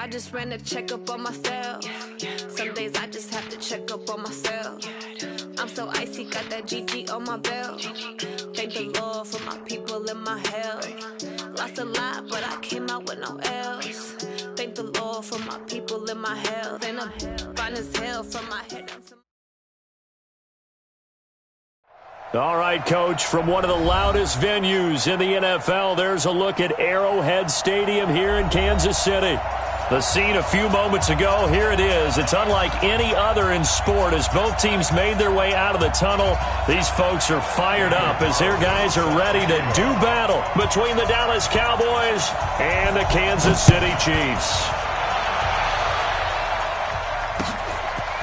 I just ran a checkup on myself. Some days I just have to check up on myself. I'm so icy, got that GG on my belt. Thank the Lord for my people and my health. Lost a lot, but I came out with no else. Thank the Lord for my people and my health. And I'm fine as hell from my head down to All right, Coach, from one of the loudest venues in the NFL, there's a look at Arrowhead Stadium here in Kansas City. The scene a few moments ago, here it is. It's unlike any other in sport as both teams made their way out of the tunnel. These folks are fired up as their guys are ready to do battle between the Dallas Cowboys and the Kansas City Chiefs.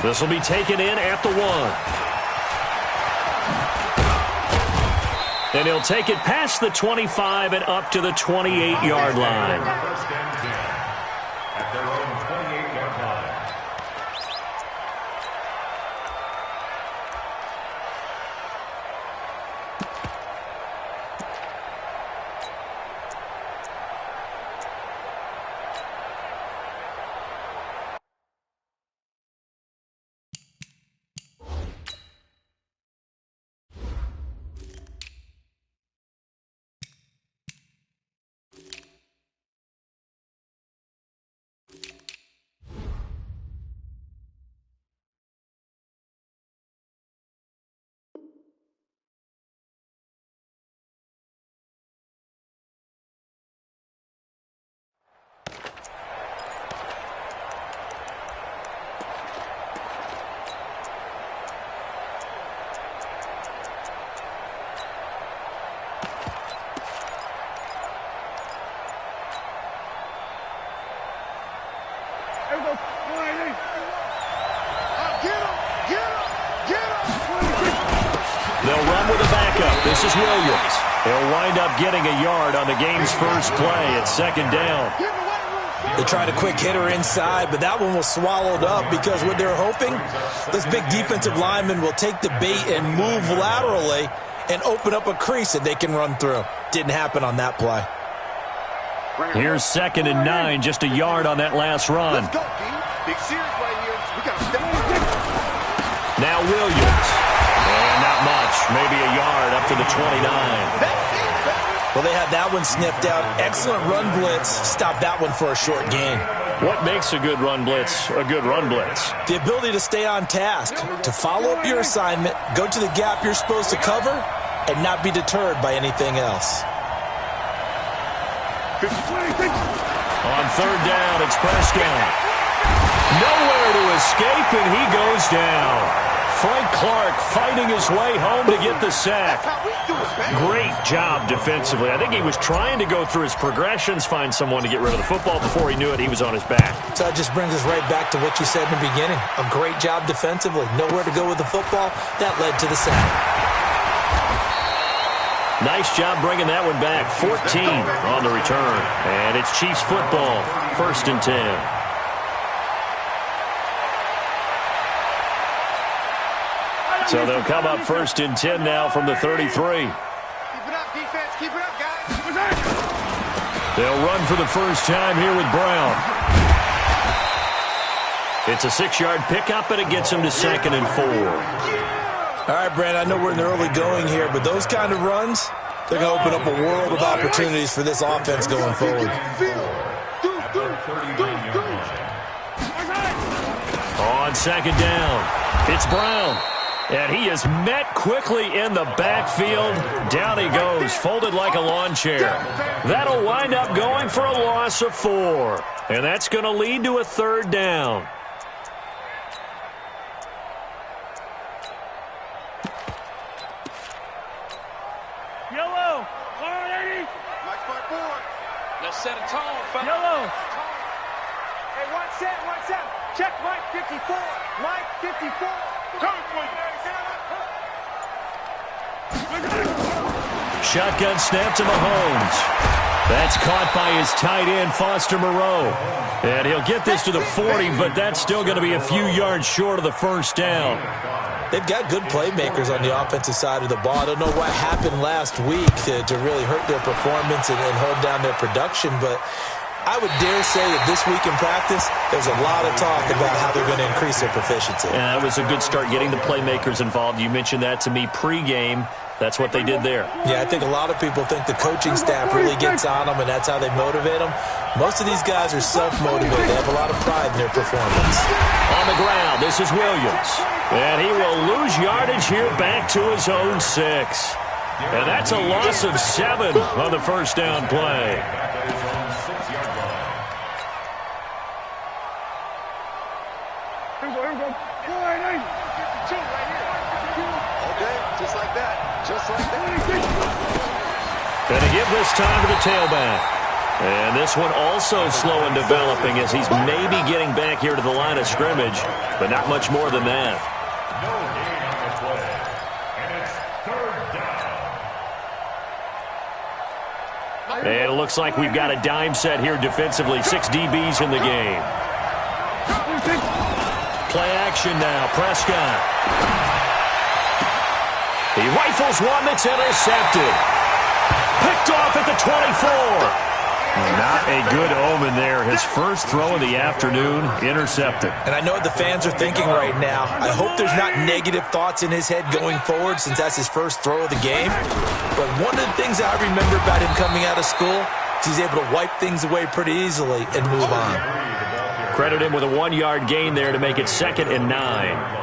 This will be taken in at the 1. And he'll take it past the 25 and up to the 28-yard line. At their own 28-yard line. They'll run with a backup. This is Williams. They'll wind up getting a yard on the game's first play at second down. They tried a quick hitter inside, but that one was swallowed up because what they're hoping, this big defensive lineman will take the bait and move laterally and open up a crease that they can run through. Didn't happen on that play. Here's 2nd and 9, just a yard on that last run. Let's go, D. Big series right here. We got to step up. Now Williams. And not much. Maybe a yard up to the 29. Well, they had that one sniffed out. Excellent run blitz. Stop that one for a short gain. What makes a good run blitz a good run blitz? The ability to stay on task, to follow up your assignment, go to the gap you're supposed to cover, and not be deterred by anything else. On 3rd down, it's Prescott. Nowhere to escape, and he goes down. Frank Clark fighting his way home to get the sack. Great job defensively. I think he was trying to go through his progressions, find someone to get rid of the football. Before he knew it, he was on his back. So that just brings us right back to what you said in the beginning. A great job defensively. Nowhere to go with the football. That led to the sack. Nice job bringing that one back. 14 on the return. And it's Chiefs football. 1st and 10. So they'll come up 1st and 10 now from the 33. Keep it up, defense. Keep it up, guys. They'll run for the first time here with Brown. It's a 6-yard pickup, and it gets him to 2nd and 4. All right, Brandon, I know we're in the early going here, but those kind of runs, they're going to open up a world of opportunities for this offense going forward. On 2nd down, it's Brown. And he is met quickly in the backfield. Down he goes, folded like a lawn chair. That'll wind up going for a loss of 4. And that's going to lead to a 3rd down. Yellow, already. Mike's my board. Let's set a tone, fellas. Yellow. Hey, 1 set, 1 set. Check Mike 54. Mike 54. Come on, Shotgun snap to Mahomes. That's caught by his tight end, Foster Moreau. And he'll get this to the 40, but that's still going to be a few yards short of the first down. They've got good playmakers on the offensive side of the ball. I don't know what happened last week to really hurt their performance and hold down their production, but I would dare say that this week in practice, there's a lot of talk about how they're going to increase their proficiency. And that was a good start, getting the playmakers involved. You mentioned that to me pregame. That's what they did there. Yeah, I think a lot of people think the coaching staff really gets on them, and that's how they motivate them. Most of these guys are self-motivated. They have a lot of pride in their performance. On the ground, this is Williams. And he will lose yardage here back to his own 6. And that's a loss of 7 on the first down play. Going to give this time to the tailback. And this one also slow in developing as he's maybe getting back here to the line of scrimmage, but not much more than that. No gain on the play, and it's 3rd down. And it looks like we've got a dime set here defensively. 6 DBs in the game. Play action now. Prescott. He rifles one that's intercepted. Picked off at the 24. Not a good omen there. His first throw of the afternoon, intercepted. And I know what the fans are thinking right now. I hope there's not negative thoughts in his head going forward since that's his first throw of the game. But one of the things I remember about him coming out of school is he's able to wipe things away pretty easily and move on. Credit him with a 1-yard gain there to make it 2nd and 9.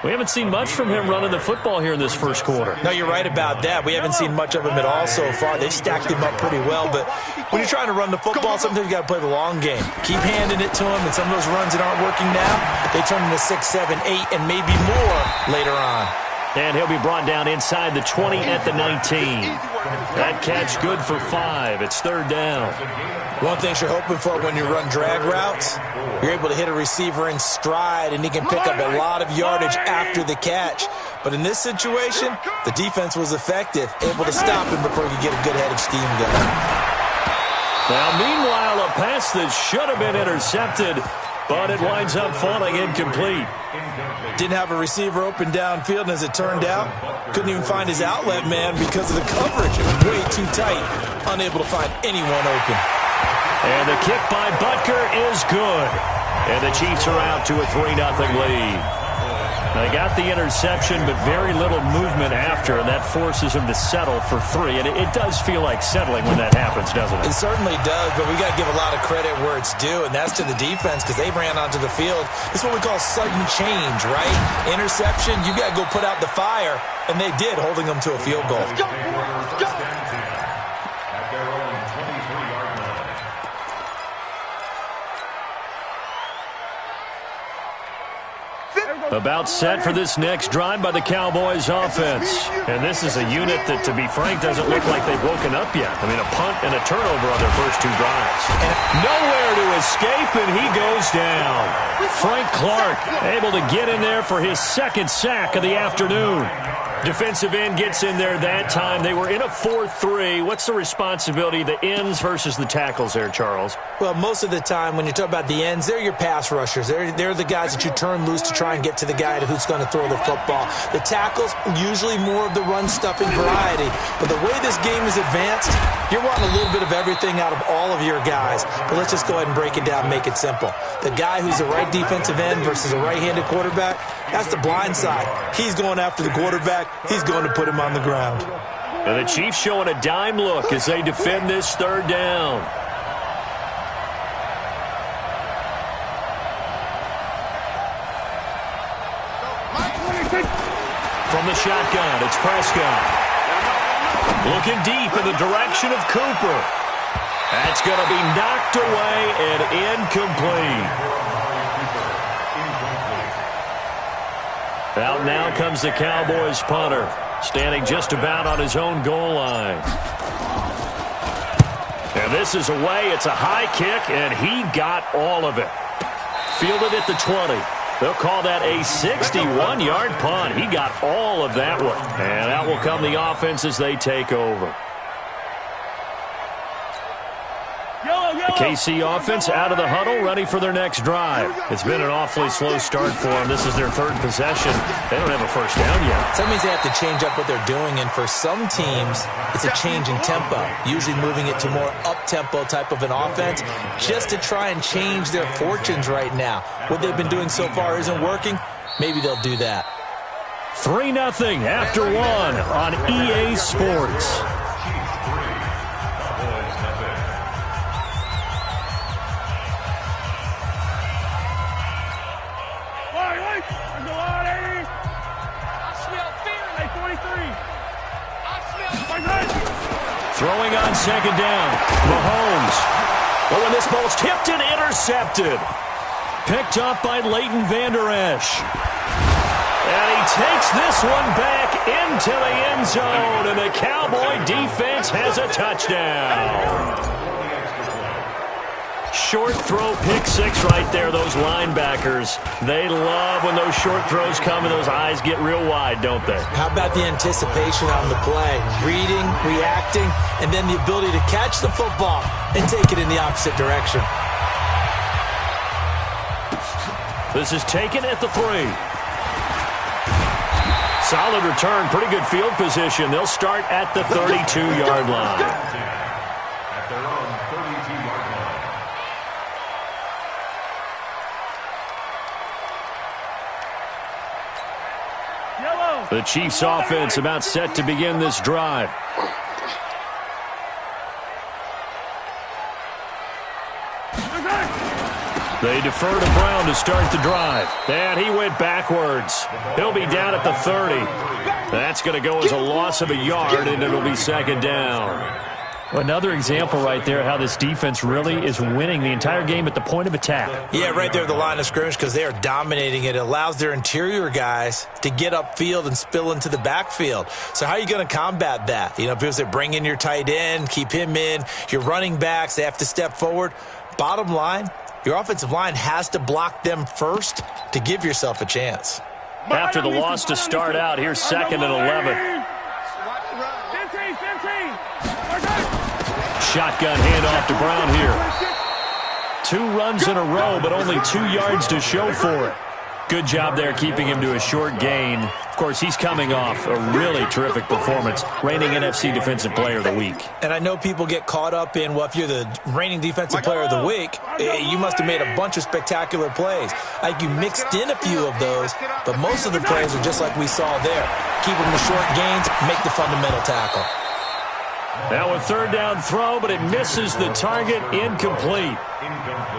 We haven't seen much from him running the football here in this first quarter. No, you're right about that. We haven't seen much of him at all so far. They've stacked him up pretty well. But when you're trying to run the football, sometimes you got to play the long game. Keep handing it to him, and some of those runs that aren't working now, they turn into 6, 7, 8, and maybe more later on. And he'll be brought down inside the 20 at the 19. That catch good for 5. It's 3rd down. One thing you're hoping for when you run drag routes, you're able to hit a receiver in stride, and he can pick up a lot of yardage after the catch. But in this situation, the defense was effective, able to stop him before he could get a good head of steam going. Now, meanwhile, a pass that should have been intercepted, but it winds up falling incomplete. Didn't have a receiver open downfield, and as it turned out, couldn't even find his outlet man because of the coverage. It was way too tight, unable to find anyone open. And the kick by Butker is good. And the Chiefs are out to a 3-0 lead. They got the interception, but very little movement after, and that forces him to settle for 3. And it does feel like settling when that happens, doesn't it? It certainly does, but we got to give a lot of credit where it's due, and that's to the defense because they ran onto the field. It's what we call sudden change, right? Interception, you got to go put out the fire, and they did, holding them to a field goal. At their own 23-yard line. About set for this next drive by the Cowboys offense. And this is a unit that, to be frank, doesn't look like they've woken up yet. I mean, a punt and a turnover on their first 2 drives. Nowhere to escape, and he goes down. Frank Clark able to get in there for his 2nd sack of the afternoon. Defensive end gets in there that time. They were in a 4-3. What's the responsibility, the ends versus the tackles there, Charles? Well, most of the time when you talk about the ends, they're your pass rushers. They're the guys that you turn loose to try and get to the guy who's going to throw the football. The tackles, usually more of the run-stuffing variety. But the way this game is advanced, you're wanting a little bit of everything out of all of your guys. But let's just go ahead and break it down and make it simple. The guy who's the right defensive end versus a right-handed quarterback, that's the blind side. He's going after the quarterback. He's going to put him on the ground. And the Chiefs showing a dime look as they defend this 3rd down. From the shotgun, it's Prescott. Looking deep in the direction of Cooper. That's going to be knocked away and incomplete. Out now comes the Cowboys punter, standing just about on his own goal line. And this is away. It's a high kick, and he got all of it. Fielded at the 20. They'll call that a 61-yard punt. He got all of that one. And out will come the offense as they take over. Yellow, yellow. KC offense out of the huddle, ready for their next drive. It's been an awfully slow start for them. This is their third possession. They don't have a first down yet. So that means they have to change up what they're doing, and for some teams, it's a change in tempo, usually moving it to more up-tempo type of an offense just to try and change their fortunes right now. What they've been doing so far isn't working. Maybe they'll do that. 3-0 after 1 on EA Sports. Throwing on second down, Mahomes. Oh, and this ball's tipped and intercepted. Picked up by Leighton Vander Esch. And he takes this one back into the end zone, and the Cowboy defense has a touchdown. Short throw, pick six right there, those linebackers. They love when those short throws come and those eyes get real wide, don't they? How about the anticipation on the play? Reading, reacting, and then the ability to catch the football and take it in the opposite direction. This is taken at the 3. Solid return, pretty good field position. They'll start at the 32-yard line. At their own 32-yard line. The Chiefs offense about set to begin this drive. They defer to Brown to start the drive. And he went backwards. He'll be down at the 30. That's going to go as a loss of a yard, and it'll be second down. Another example right there how this defense really is winning the entire game at the point of attack. Yeah, right there at the line of scrimmage because they are dominating it. It allows their interior guys to get upfield and spill into the backfield. So how are you going to combat that? You know, because they bring in your tight end, keep him in. Your running backs, they have to step forward. Bottom line, your offensive line has to block them first to give yourself a chance. After the loss to start out, here's 2nd and 11. Shotgun handoff to Brown here. 2 runs in a row, but only 2 yards to show for it. Good job there keeping him to a short gain. Of course, he's coming off a really terrific performance, reigning NFC Defensive Player of the Week. And I know people get caught up in, well, if you're the reigning Defensive Player of the Week, you must have made a bunch of spectacular plays. Like you mixed in a few of those, but most of the plays are just like we saw there. Keep them to short gains, make the fundamental tackle. Now a 3rd down throw, but it misses the target, incomplete.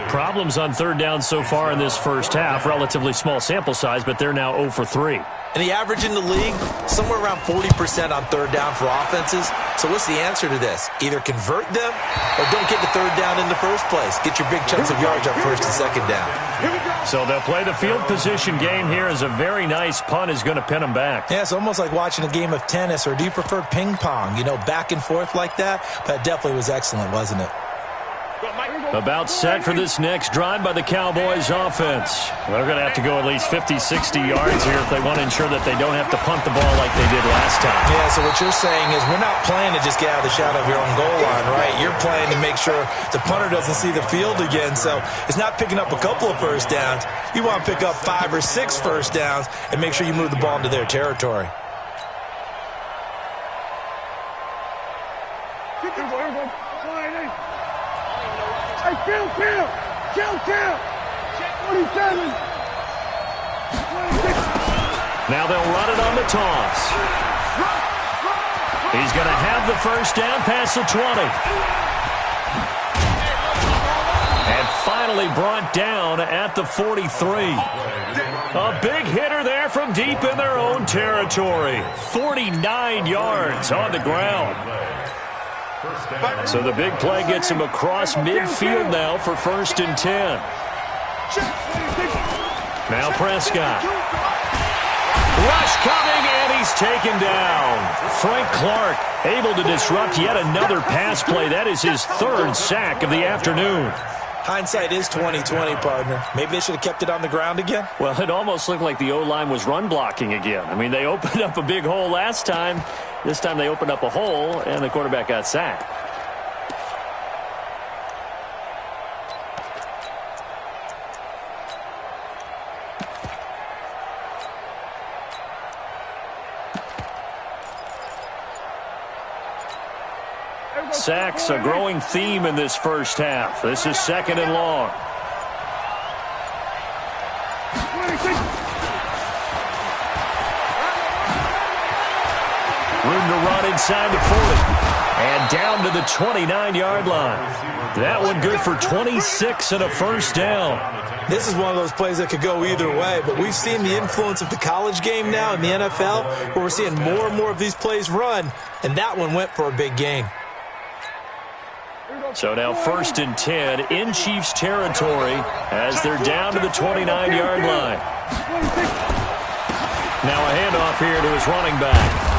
Problems on 3rd down so far in this first half. Relatively small sample size, but they're now 0 for 3. And the average in the league, somewhere around 40% on 3rd down for offenses. So what's the answer to this? Either convert them or don't get the 3rd down in the first place. Get your big chunks of yards up 1st and 2nd down. So they'll play the field position game here as a very nice punt is going to pin them back. Yeah, it's almost like watching a game of tennis, or do you prefer ping pong? You know, back and forth like that? That definitely was excellent, wasn't it? About set for this next drive by the Cowboys offense. They're going to have to go at least 50, 60 yards here if they want to ensure that they don't have to punt the ball like they did last time. Yeah, so what you're saying is we're not playing to just get out of the shadow of your own goal line, right? You're playing to make sure the punter doesn't see the field again. So it's not picking up a couple of first downs. You want to pick up 5 or 6 first downs and make sure you move the ball into their territory. Now they'll run it on the toss. He's going to have the first down past the 20. And finally brought down at the 43. A big hitter there from deep in their own territory. 49 yards on the ground. So the big play gets him across midfield now for 1st and 10. Now Prescott. Rush coming, and he's taken down. Frank Clark able to disrupt yet another pass play. That is his 3rd sack of the afternoon. Hindsight is 20/20, partner. Maybe they should have kept it on the ground again. Well, it almost looked like the O-line was run blocking again. I mean, they opened up a big hole last time. This time they opened up a hole, and the quarterback got sacked. Sacks, a growing theme in this first half. This is 2nd and long. Room to run inside the 40. And down to the 29-yard line. That one good for 26 and a first down. This is one of those plays that could go either way, but we've seen the influence of the college game now in the NFL, where we're seeing more and more of these plays run, and that one went for a big gain. So now 1st and 10 in Chiefs territory as they're down to the 29-yard line. Now a handoff here to his running back.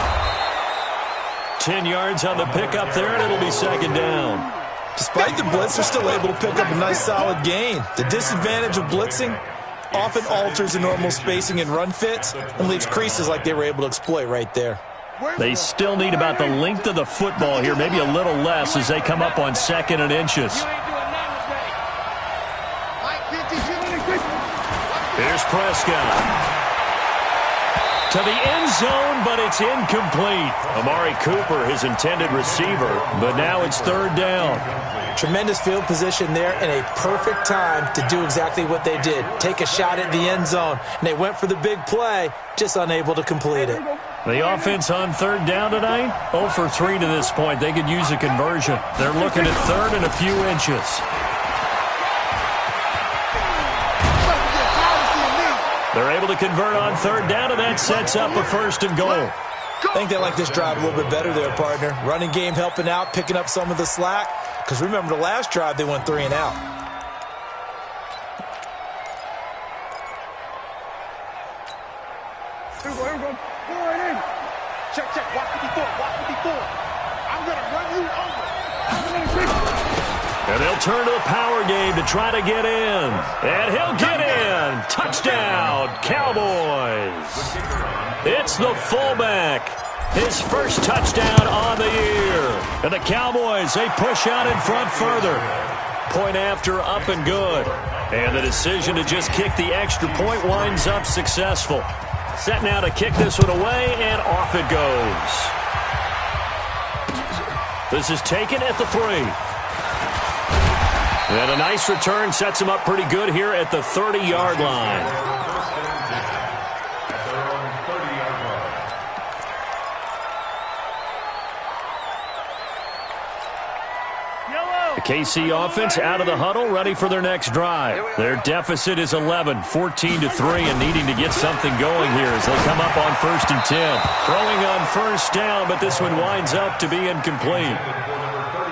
10 yards on the pickup there, and it'll be 2nd down. Despite the blitz, they're still able to pick up a nice solid gain. The disadvantage of blitzing often alters the normal spacing and run fits and leaves creases like they were able to exploit right there. They still need about the length of the football here, maybe a little less as they come up on 2nd and inches. Here's Prescott. To the end zone, but it's incomplete. Amari Cooper, his intended receiver, but now it's 3rd down. Tremendous field position there and a perfect time to do exactly what they did. Take a shot at the end zone, and they went for the big play, just unable to complete it. The offense on 3rd down tonight, 0 for 3 to this point. They could use a conversion. They're looking at 3rd and a few inches. They're able to convert on 3rd down, and that sets up a 1st and goal. I think they like this drive a little bit better there, partner. Running game helping out, picking up some of the slack. Because remember the last drive, they went 3 and out. Check, check. Watch 54. Watch 54. I'm going to run you over. And they'll turn to the power game to try to get in. And he'll get in. Touchdown, Cowboys. It's the fullback. His first touchdown on the year. And the Cowboys, they push out in front further. Point after, up and good. And the decision to just kick the extra point winds up successful. Set now to kick this one away, and off it goes. This is taken at the 3. And a nice return sets him up pretty good here at the 30-yard line. The KC offense out of the huddle, ready for their next drive. Their deficit is 11, 14-3, and needing to get something going here as they come up on 1st and 10. Throwing on 1st down, but this one winds up to be incomplete.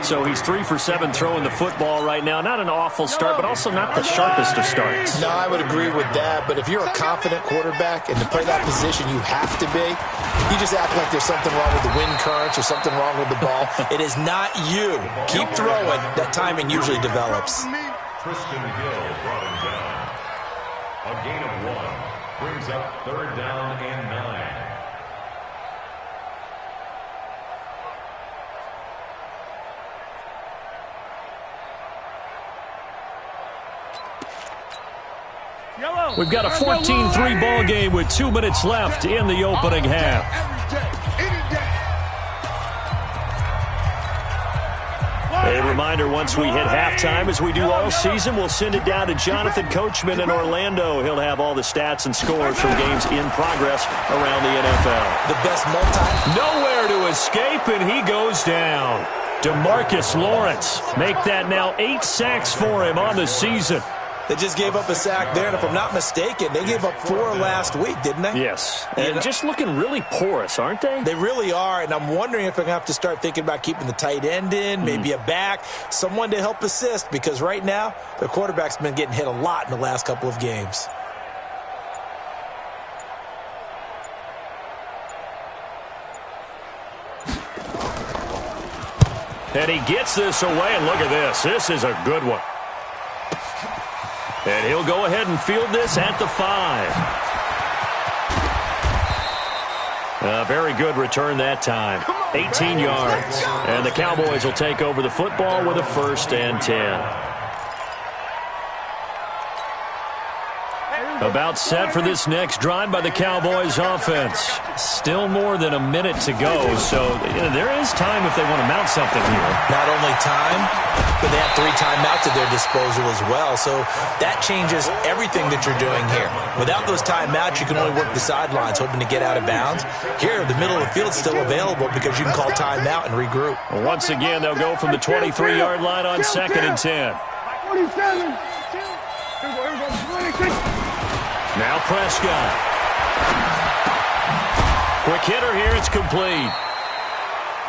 So he's 3 for 7 throwing the football right now. Not an awful start, but also not the sharpest of starts. No, I would agree with that. But if you're a confident quarterback and to play that position you have to be, you just act like there's something wrong with the wind currents or something wrong with the ball. It is not you. Keep throwing. That timing usually develops. Tristan Hill brought him down. A gain of 1 brings up 3rd down and 9. We've got a 14-3 ball game with 2 minutes left in the opening half. A reminder, once we hit halftime, as we do all season, we'll send it down to Jonathan Coachman in Orlando. He'll have all the stats and scores from games in progress around the NFL. The best Nowhere to escape, and he goes down. DeMarcus Lawrence, make that now 8 sacks for him on the season. They just gave up a sack there, and if I'm not mistaken, they gave up 4 last week, didn't they? Yes. And just looking really porous, aren't they? They really are, and I'm wondering if they're going to have to start thinking about keeping the tight end in, maybe a back, someone to help assist, because right now, their quarterback's been getting hit a lot in the last couple of games. And he gets this away, and look at this. This is a good one. And he'll go ahead and field this at the 5. A very good return that time. 18 yards. And the Cowboys will take over the football with a 1st and 10. About set for this next drive by the Cowboys offense. Still more than a minute to go, so there is time if they want to mount something here. Not only time, but they have 3 timeouts at their disposal as well, so that changes everything that you're doing here. Without those timeouts, you can only work the sidelines, hoping to get out of bounds. Here, the middle of the field is still available because you can call timeout and regroup. Once again, they'll go from the 23-yard line on 2nd and 10. 27. Now Prescott. Quick hitter here. It's complete.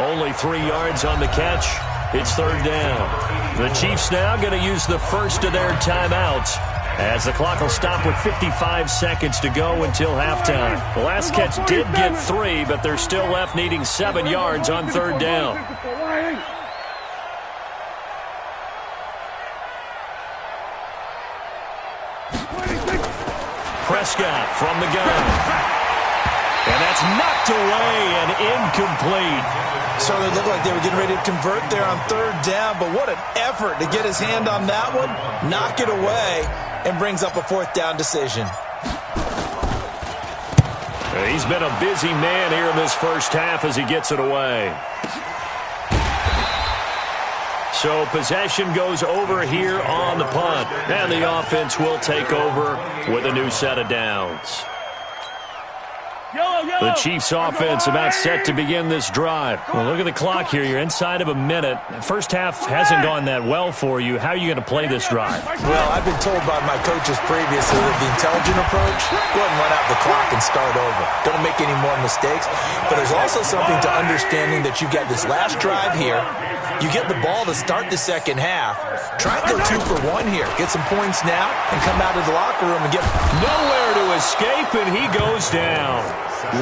Only 3 yards on the catch. It's 3rd down. The Chiefs now going to use the first of their timeouts as the clock will stop with 55 seconds to go until halftime. The last catch did get 3, but they're still left needing 7 yards on 3rd down. Prescott from the gun. And that's knocked away and incomplete. Certainly looked like they were getting ready to convert there on 3rd down, but what an effort to get his hand on that one, knock it away, and brings up a 4th down decision. He's been a busy man here in this first half as he gets it away. So possession goes over here on the punt. And the offense will take over with a new set of downs. The Chiefs offense about set to begin this drive. Well, look at the clock here. You're inside of a minute. First half hasn't gone that well for you. How are you going to play this drive? Well, I've been told by my coaches previously that the intelligent approach, go ahead and run out the clock and start over. Don't make any more mistakes. But there's also something to understanding that you got this last drive here. You get the ball to start the second half. Try and go 2 for 1 here. Get some points now and come out of the locker room and get nowhere to escape, and he goes down.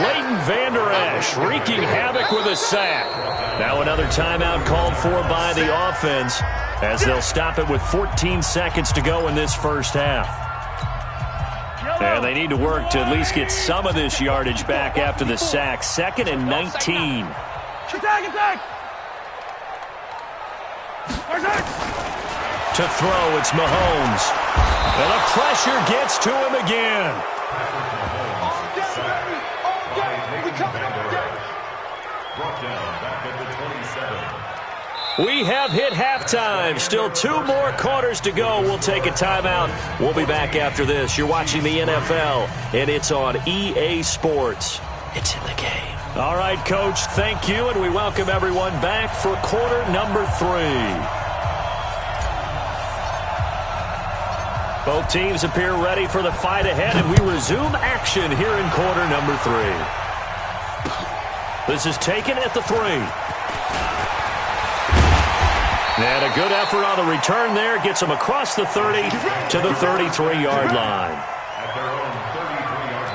Leighton Vander Esch wreaking havoc with a sack. Now another timeout called for by the offense as they'll stop it with 14 seconds to go in this first half. And they need to work to at least get some of this yardage back after the sack. 2nd and 19. Attack! To throw, it's Mahomes. And the pressure gets to him again. We have hit halftime. Still 2 more quarters to go. We'll take a timeout. We'll be back after this. You're watching the NFL, and it's on EA Sports. It's in the game. All right, Coach, thank you, and we welcome everyone back for quarter number 3. Both teams appear ready for the fight ahead, and we resume action here in quarter number 3. This is taken at the 3. And a good effort on the return there. Gets him across the 30 to the 33-yard line. At their own 33-yard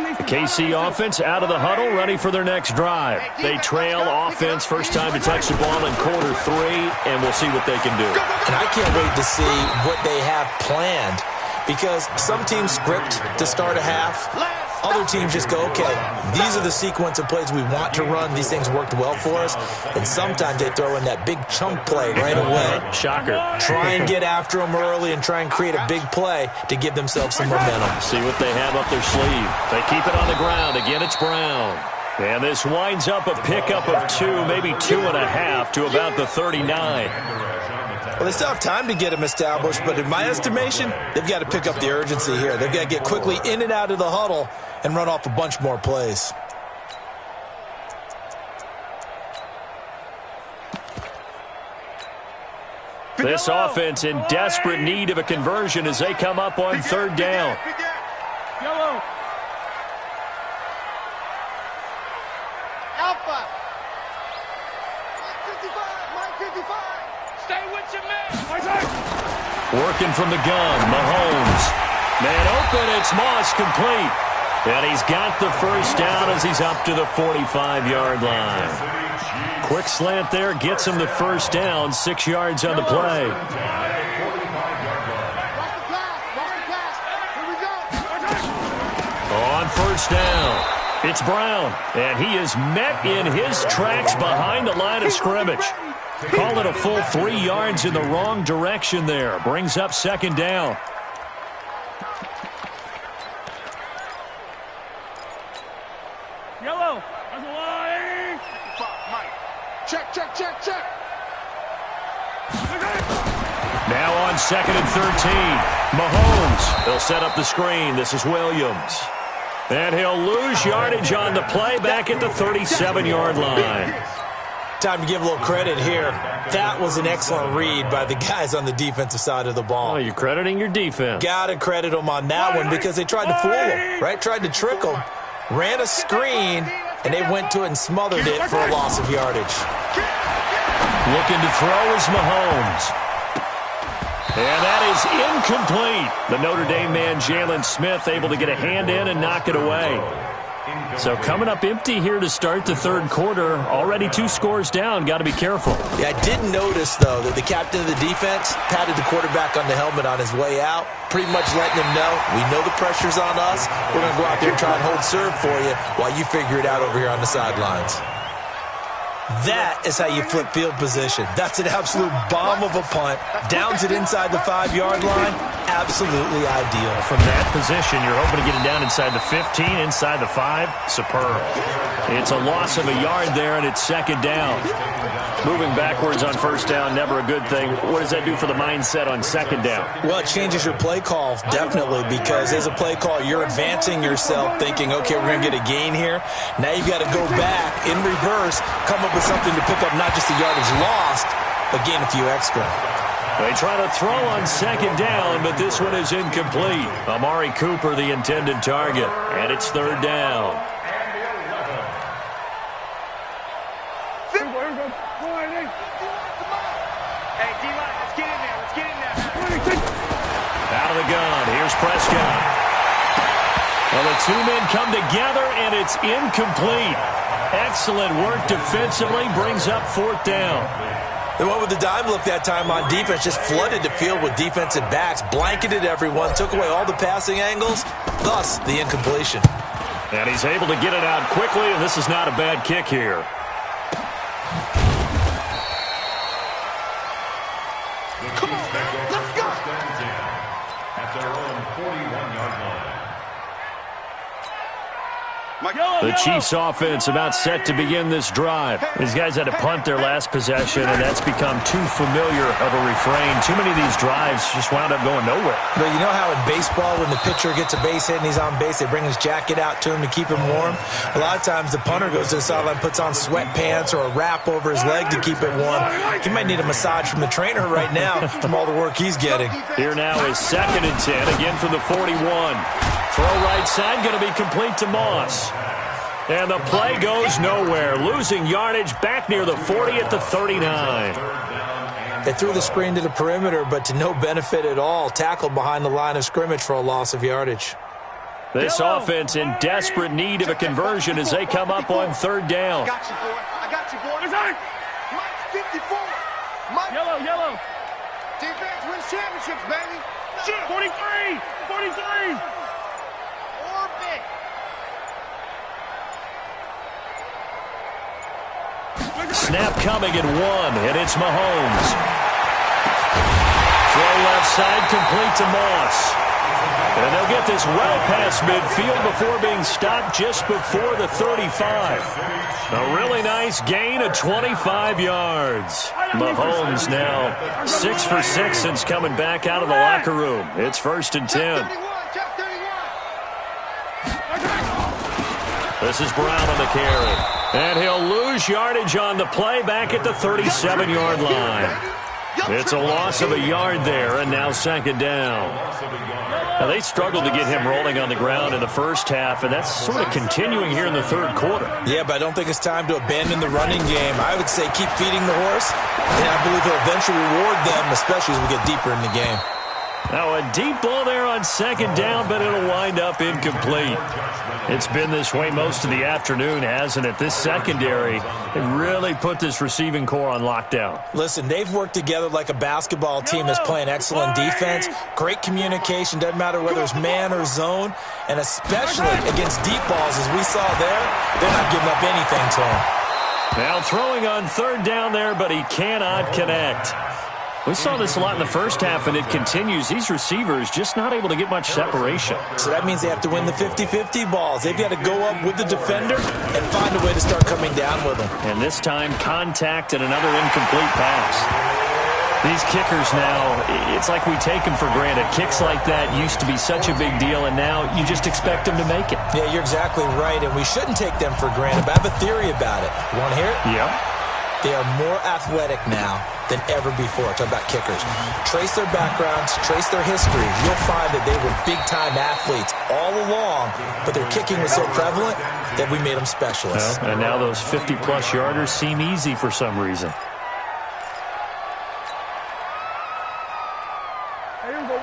line. The KC offense out of the huddle, ready for their next drive. They trail offense, first time to touch the ball in quarter 3, and we'll see what they can do. And I can't wait to see what they have planned, because some teams script to start a half. Other teams just go, okay, these are the sequence of plays we want to run. These things worked well for us. And sometimes they throw in that big chunk play right away. Shocker. Try and get after them early and try and create a big play to give themselves some momentum. See what they have up their sleeve. They keep it on the ground. Again, it's Brown. And this winds up a pickup of 2, maybe 2.5 to about the 39. Well, they still have time to get him established, but in my estimation, they've got to pick up the urgency here. They've got to get quickly in and out of the huddle and run off a bunch more plays. This offense in desperate need of a conversion as they come up on 3rd down. Yellow. Alpha. 55. Stay with your man. Working from the gun, Mahomes. Man open, it's Moss, complete. And he's got the first down as he's up to the 45-yard line. Quick slant there, gets him the first down, 6 yards on the play. On first down, it's Brown, and he is met in his tracks behind the line of scrimmage. Call it a full 3 yards in the wrong direction there. Brings up second down. Yellow. On the line. Mike. Check. Now on 2nd and 13. Mahomes. They'll set up the screen. This is Williams. And he'll lose yardage on the play back at the 37-yard line. Time to give a little credit here. That was an excellent read by the guys on the defensive side of the ball. Oh, you're crediting your defense. Got to credit them on that one because they tried to fool them, right? Tried to trick them. Ran a screen, and they went to it and smothered it for a loss of yardage. Looking to throw is Mahomes. And that is incomplete. The Notre Dame man, Jalen Smith, able to get a hand in and knock it away. So coming up empty here to start the third quarter. Already 2 scores down. Got to be careful. Yeah, I did notice, though, that the captain of the defense patted the quarterback on the helmet on his way out, pretty much letting him know, we know the pressure's on us. We're going to go out there and try and hold serve for you while you figure it out over here on the sidelines. That is how you flip field position. That's an absolute bomb of a punt. Downs it inside the 5-yard line. Absolutely ideal. From that position, you're hoping to get it down inside the 15, inside the 5. Superb. It's a loss of a yard there, and it's second down. Moving backwards on first down, never a good thing. What does that do for the mindset on second down? Well, it changes your play call, definitely, because as a play call, you're advancing yourself, thinking, okay, we're going to get a gain here. Now you've got to go back in reverse, come up with something to pick up not just the yardage lost, but gain a few extra. They try to throw on second down, but this one is incomplete. Amari Cooper, the intended target, and it's third down. Hey, D-line, let's get in there. Out of the gun, here's Prescott. Well, the 2 men come together, and it's incomplete. Excellent work defensively, brings up fourth down. They went with the dime look that time on defense, just flooded the field with defensive backs, blanketed everyone, took away all the passing angles, thus the incompletion. And he's able to get it out quickly, and this is not a bad kick here. Come on, let's go. At their own 41-yard line. The Chiefs offense about set to begin this drive. These guys had to punt their last possession, and that's become too familiar of a refrain. Too many of these drives just wound up going nowhere. But you know how in baseball, when the pitcher gets a base hit and he's on base, they bring his jacket out to him to keep him warm? A lot of times the punter goes to the sideline, puts on sweatpants or a wrap over his leg to keep it warm. He might need a massage from the trainer right now from all the work he's getting. Here now is 2nd and 10, again from the 41. Throw right side, going to be complete to Moss. And the play goes nowhere. Losing yardage back near the 40 at the 39. They threw the screen to the perimeter, but to no benefit at all. Tackled behind the line of scrimmage for a loss of yardage. This offense in desperate need of a conversion as they come up on third down. I got you, boy. Mike's 54. Mike. Yellow. Defense wins championships, baby. 43. Orbit. Snap coming at 1, and it's Mahomes. Throw left side, complete to Moss. And they'll get this well past midfield before being stopped just before the 35. A really nice gain of 25 yards. Mahomes now 6 for 6 since coming back out of the locker room. It's 1st and 10. This is Brown on the carry. And he'll lose yardage on the play back at the 37-yard line. It's a loss of a yard there, and now second down. Now, they struggled to get him rolling on the ground in the first half, and that's sort of continuing here in the third quarter. Yeah, but I don't think it's time to abandon the running game. I would say keep feeding the horse, and I believe he'll eventually reward them, especially as we get deeper in the game. Now, a deep ball there on second down, but it'll wind up incomplete. It's been this way most of the afternoon, hasn't it? This secondary, it really put this receiving core on lockdown. Listen, they've worked together like a basketball team that's playing excellent defense. Great communication, doesn't matter whether it's man or zone, and especially against deep balls, as we saw there, they're not giving up anything to them. Now throwing on third down there, but he cannot connect. We saw this a lot in the first half, and it continues. These receivers just not able to get much separation. So that means they have to win the 50-50 balls. They've got to go up with the defender and find a way to start coming down with them. And this time, contact and another incomplete pass. These kickers now, it's like we take them for granted. Kicks like that used to be such a big deal, and now you just expect them to make it. Yeah, you're exactly right, and we shouldn't take them for granted. But I have a theory about it. You want to hear it? Yep. They are more athletic now than ever before. Talk about kickers. Trace their backgrounds, trace their history. You'll find that they were big-time athletes all along, but their kicking was so prevalent that we made them specialists. Well, and now those 50-plus yarders seem easy for some reason.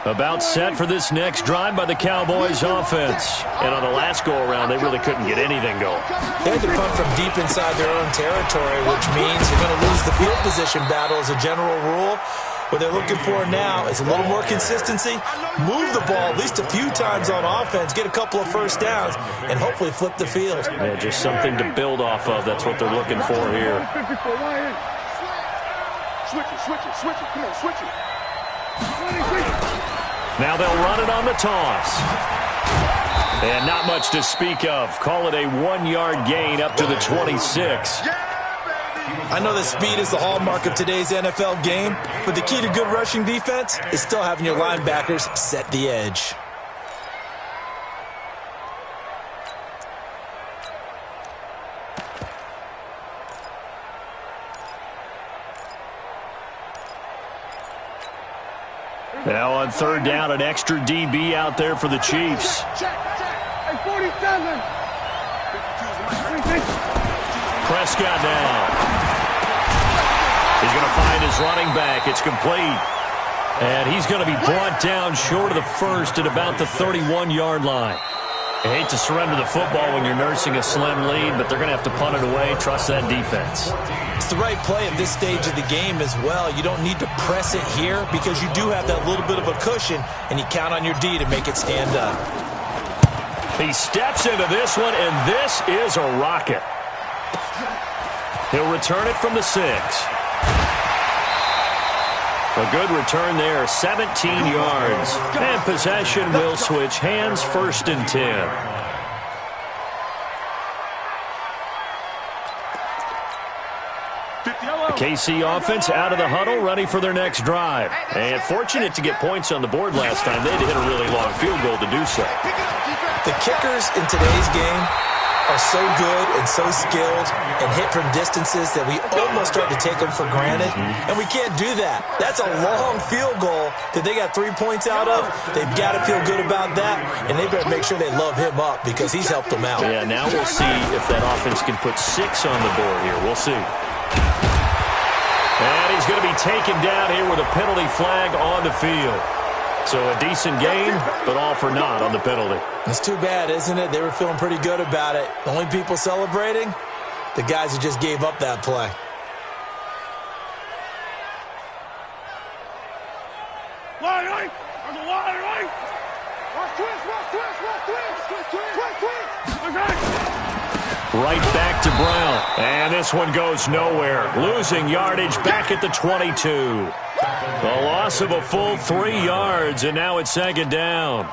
About set for this next drive by the Cowboys offense. And on the last go-around, they really couldn't get anything going. They had to punt from deep inside their own territory, which means you're going to lose the field position battle as a general rule. What they're looking for now is a little more consistency, move the ball at least a few times on offense, get a couple of first downs, and hopefully flip the field. Yeah, just something to build off of. That's what they're looking for here. Switch it. Come on, switch it. Now they'll run it on the toss. And not much to speak of. Call it a 1-yard gain up to the 26. I know that speed is the hallmark of today's NFL game, but the key to good rushing defense is still having your linebackers set the edge. Now on third down, an extra DB out there for the Chiefs. Hey, 47. Prescott now. He's going to find his running back. It's complete. And he's going to be brought down short of the first at about the 31-yard line. I hate to surrender the football when you're nursing a slim lead, but they're going to have to punt it away. Trust that defense. It's the right play at this stage of the game as well. You don't need to press it here because you do have that little bit of a cushion, and you count on your D to make it stand up. He steps into this one, and this is a rocket. He'll return it from the 6. A good return there, 17 yards. And possession will switch hands, 1st and 10. The KC offense out of the huddle, ready for their next drive. And fortunate to get points on the board last time. They had to hit a really long field goal to do so. The kickers in today's game are so good and so skilled and hit from distances that we almost start to take them for granted, and we can't do that. That's a long field goal that they got 3 points out of. They've got to feel good about that, and they better make sure they love him up because he's helped them out. Yeah, now we'll see if that offense can put 6 on the board here. We'll see. And he's going to be taken down here with a penalty flag on the field. So a decent gain, but all for naught on the penalty. It's too bad, isn't it? They were feeling pretty good about it. The only people celebrating, the guys who just gave up that play. Wide right. On the wide right. Right back to Brown. And this one goes nowhere. Losing yardage back at the 22. A loss of a full 3 yards, and now it's 2nd down.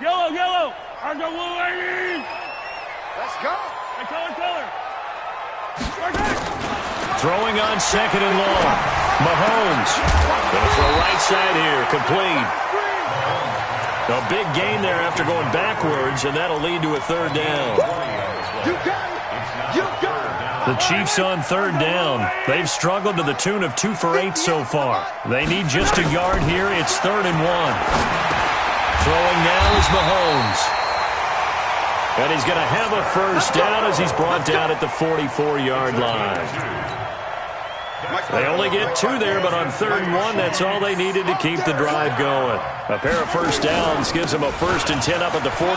Yellow. On the LaRue29's. Let's go. Hey, tell her. Throwing on 2nd and long. Mahomes. Going for a right side here. Complete. A big gain there after going backwards, and that'll lead to a 3rd down. You got it. You got it. The Chiefs on 3rd down. They've struggled to the tune of 2 for 8 so far. They need just a yard here. It's 3rd and 1. Throwing now is Mahomes. And he's going to have a first down as he's brought down at the 44-yard line. They only get 2 there, but on 3rd and 1, that's all they needed to keep the drive going. A pair of first downs gives them a 1st and 10 up at the 44.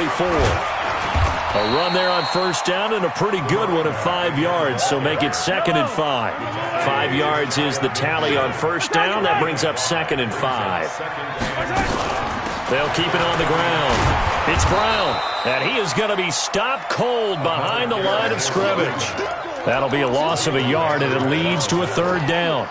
A run there on first down and a pretty good one of 5 yards, so make it 2nd and 5. 5 yards is the tally on first down. That brings up 2nd and 5. They'll keep it on the ground. It's Brown, and he is going to be stopped cold behind the line of scrimmage. That'll be a loss of a yard, and it leads to a 3rd down.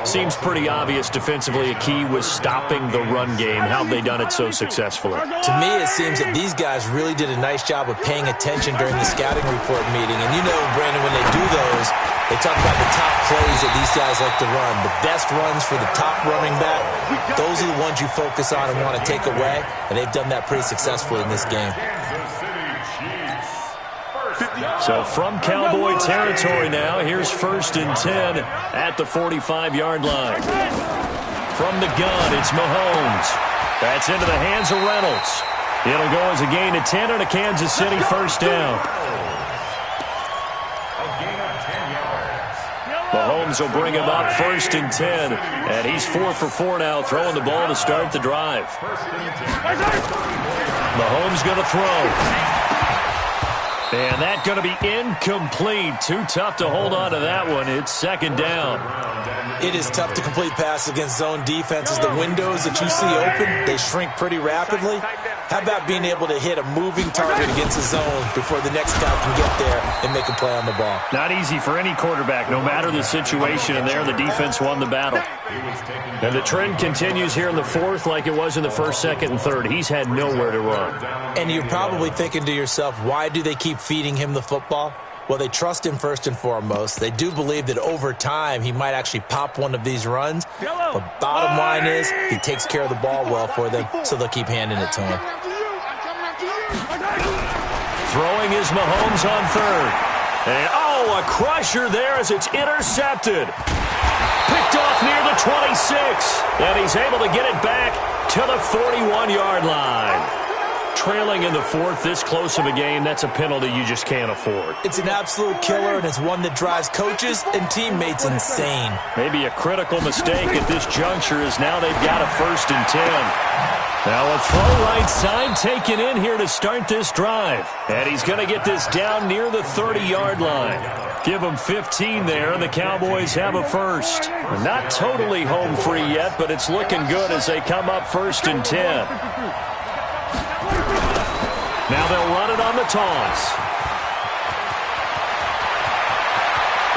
Seems pretty obvious defensively a key was stopping the run game. How have they done it so successfully? To me, it seems that these guys really did a nice job of paying attention during the scouting report meeting. And you know, Brandon, when they do those, they talk about the top plays that these guys like to run. The best runs for the top running back, those are the ones you focus on and want to take away. And they've done that pretty successfully in this game. So from Cowboy territory now, here's 1st and 10 at the 45-yard line. From the gun, it's Mahomes. That's into the hands of Reynolds. It'll go as a gain of 10 and a Kansas City 1st down. Mahomes will bring him up 1st and 10, and he's 4 for 4 now, throwing the ball to start the drive. Mahomes going to throw. And that's going to be incomplete. Too tough to hold on to that one. It's 2nd down. It is tough to complete passes against zone defenses. The windows that you see open, they shrink pretty rapidly. How about being able to hit a moving target against a zone before the next guy can get there and make a play on the ball? Not easy for any quarterback, no matter the situation. And there, the defense won the battle. And the trend continues here in the 4th like it was in the 1st, 2nd, and 3rd. He's had nowhere to run. And you're probably thinking to yourself, why do they keep feeding him the football? Well, they trust him first and foremost. They do believe that over time he might actually pop one of these runs. But bottom line is he takes care of the ball well for them, so they'll keep handing it to him. Throwing is Mahomes on 3rd. And, a crusher there as it's intercepted. Picked off near the 26. And he's able to get it back to the 41-yard line. Trailing in the 4th, this close of a game, that's a penalty you just can't afford. It's an absolute killer, and it's one that drives coaches and teammates insane. Maybe a critical mistake at this juncture is now they've got a 1st and 10. Now a throw right side taken in here to start this drive. And he's going to get this down near the 30-yard line. Give them 15 there, and the Cowboys have a 1st. Not totally home free yet, but it's looking good as they come up 1st and 10. Now they'll run it on the toss.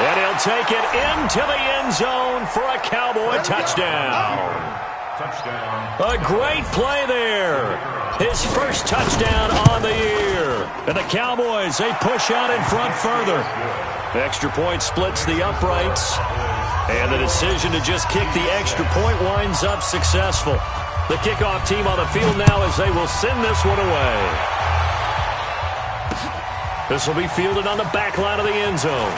And he'll take it into the end zone for a Cowboy touchdown. A great play there. His 1st touchdown on the year. And the Cowboys, they push out in front further. Extra point splits the uprights. And the decision to just kick the extra point winds up successful. The kickoff team on the field now as they will send this one away. This will be fielded on the back line of the end zone.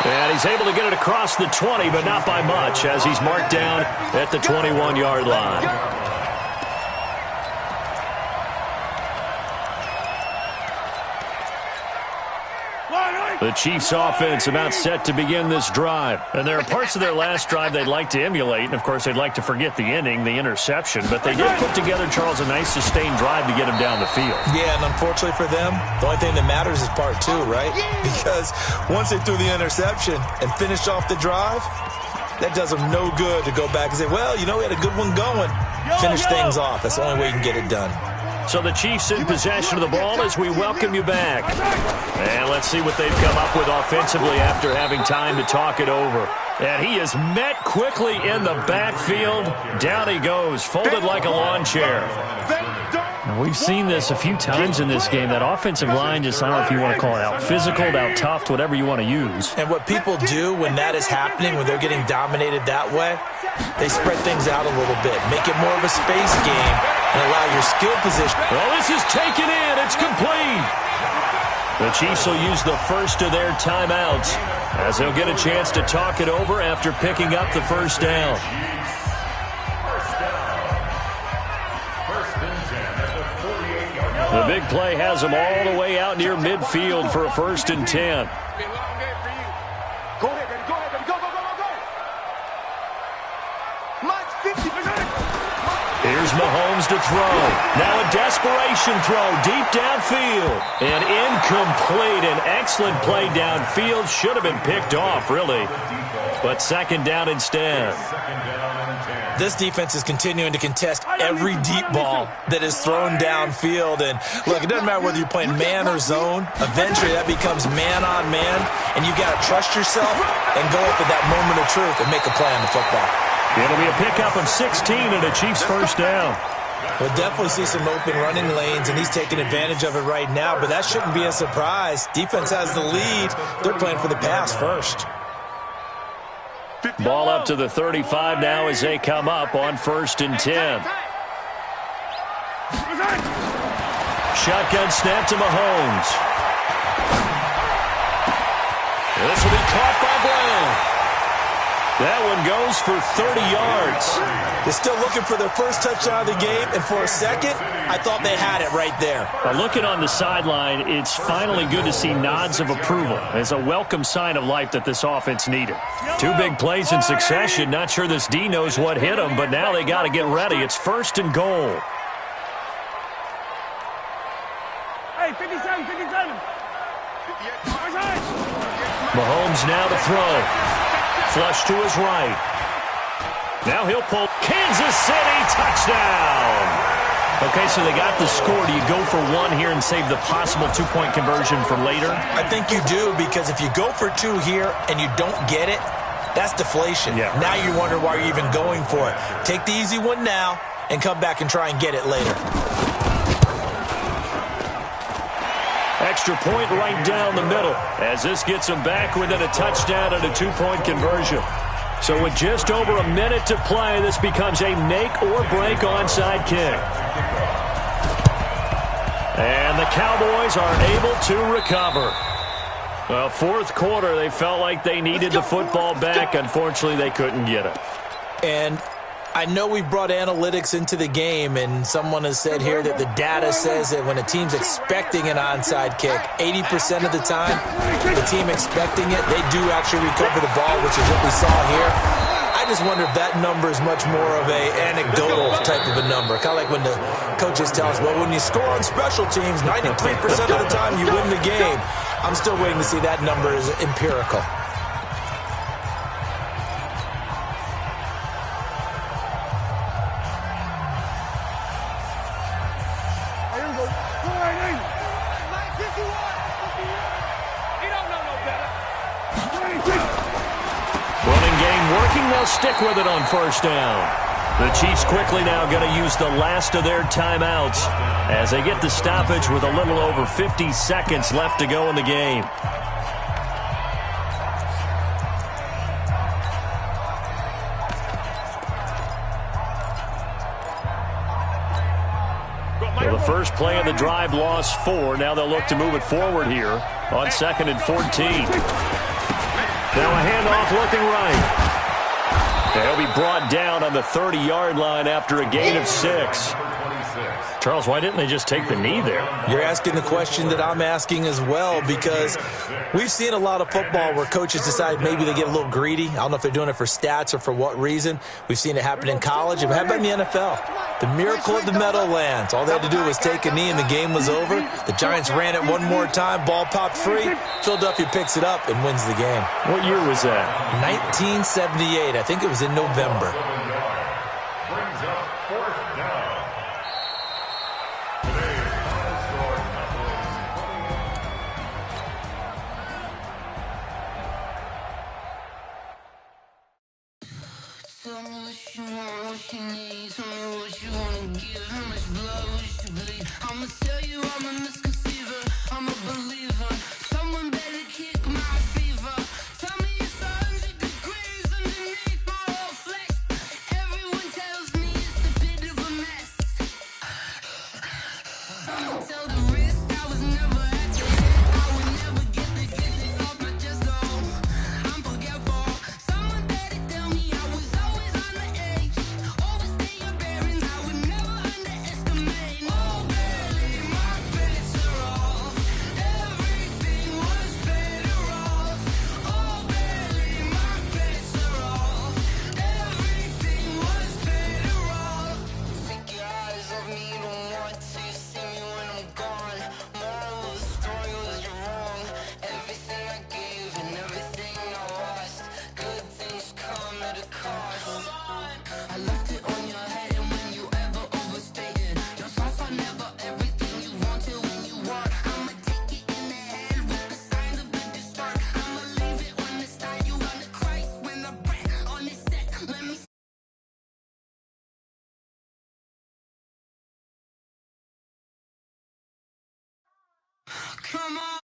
And he's able to get it across the 20, but not by much, as he's marked down at the 21-yard line. The Chiefs offense about set to begin this drive. And there are parts of their last drive they'd like to emulate. And, of course, they'd like to forget the ending, the interception. But they did put together, Charles, a nice sustained drive to get him down the field. Yeah, and unfortunately for them, the only thing that matters is part 2, right? Because once they threw the interception and finished off the drive, that does them no good to go back and say, well, you know, we had a good one going. Finish things off. That's the only way you can get it done. So the Chiefs in possession of the ball as we welcome you back. And let's see what they've come up with offensively after having time to talk it over. And he is met quickly in the backfield. Down he goes, folded like a lawn chair. Now, we've seen this a few times in this game. That offensive line just, I don't know if you want to call it out physical, out tough, whatever you want to use. And what people do when that is happening, when they're getting dominated that way, they spread things out a little bit, make it more of a space game, and allow your skill position. Well, this is taken in. It's complete. The Chiefs will use the first of their timeouts as they'll get a chance to talk it over after picking up the 1st down. The big play has them all the way out near midfield for a 1st and 10. Go ahead, baby. Go ahead, baby. Go, go, go, go, go. Mine's 50%. Here's Here's Mahomes to throw. Now a desperation throw deep downfield. And incomplete. An excellent play downfield. Should have been picked off, really. But second down instead. This defense is continuing to contest every deep ball that is thrown downfield. And, look, it doesn't matter whether you're playing man or zone. Eventually, that becomes man-on-man, and you got to trust yourself and go up at that moment of truth and make a play on the football. It'll be a pickup of 16 and a Chiefs first down. We'll definitely see some open running lanes, and he's taking advantage of it right now, but that shouldn't be a surprise. Defense has the lead. They're playing for the pass first. Ball up to the 35 now as they come up on 1st and 10. Shotgun snap to Mahomes. This will be caught by Brown. That one goes for 30 yards. They're still looking for their first touchdown of the game, and for a second, I thought they had it right there. Looking on the sideline, it's finally good to see nods of approval. It's a welcome sign of life that this offense needed. 2 big plays in succession. Not sure this D knows what hit them, but now they got to get ready. It's 1st and goal. Hey, 57, 57. Mahomes now to throw. Flush to his right. Now he'll pull. Kansas City touchdown. Okay, so they got the score. Do you go for one here and save the possible 2-point conversion for later? I think you do, because if you go for 2 here and you don't get it, that's deflation. Yeah. Now you wonder why you're even going for it. Take the easy one now and come back and try and get it later. Extra point right down the middle as this gets them back within a touchdown and a 2-point conversion. So with just over a minute to play, this becomes a make-or-break onside kick. And the Cowboys are able to recover. Well, 4th quarter, they felt like they needed the football back. Unfortunately, they couldn't get it. And I know we brought analytics into the game, and someone has said here that the data says that when a team's expecting an onside kick, 80% of the time, the team expecting it, they do actually recover the ball, which is what we saw here. I just wonder if that number is much more of a anecdotal type of a number. Kind of like when the coaches tell us, well, when you score on special teams, 93% of the time you win the game. I'm still waiting to see that number is empirical. They'll stick with it on 1st down. The Chiefs quickly now going to use the last of their timeouts as they get the stoppage with a little over 50 seconds left to go in the game. Well, the first play of the drive lost 4. Now they'll look to move it forward here on 2nd and 14. Now a handoff looking right. They'll be brought down on the 30-yard line after a gain of 6. Charles, why didn't they just take the knee there? You're asking the question that I'm asking as well, because we've seen a lot of football where coaches decide maybe they get a little greedy. I don't know if they're doing it for stats or for what reason. We've seen it happen in college. It happened in the NFL. The miracle of the Meadowlands. All they had to do was take a knee and the game was over. The Giants ran it one more time. Ball popped free. Philadelphia picks it up and wins the game. What year was that? 1978. I think it was in November. Brings up 4th down. Tell me what you want, what you need. Tell me what you wanna give, how much blood would you bleed? I'ma tell you I'm a misconceiver, I'm a believer. Someone better kick my fever. Tell me it's 100 degrees underneath my whole flesh. Everyone tells me it's a bit of a mess. I'ma tell the risk I was never at the end. I would never get the kisses off my chest, oh. I'm forgetful. Someone better tell me I was always on the edge. Overstay your bearings, I would never underestimate. Oh, barely, my bets are off. Everything was better off. Oh, barely, my bets are off. Everything was better off. Think you're Come on.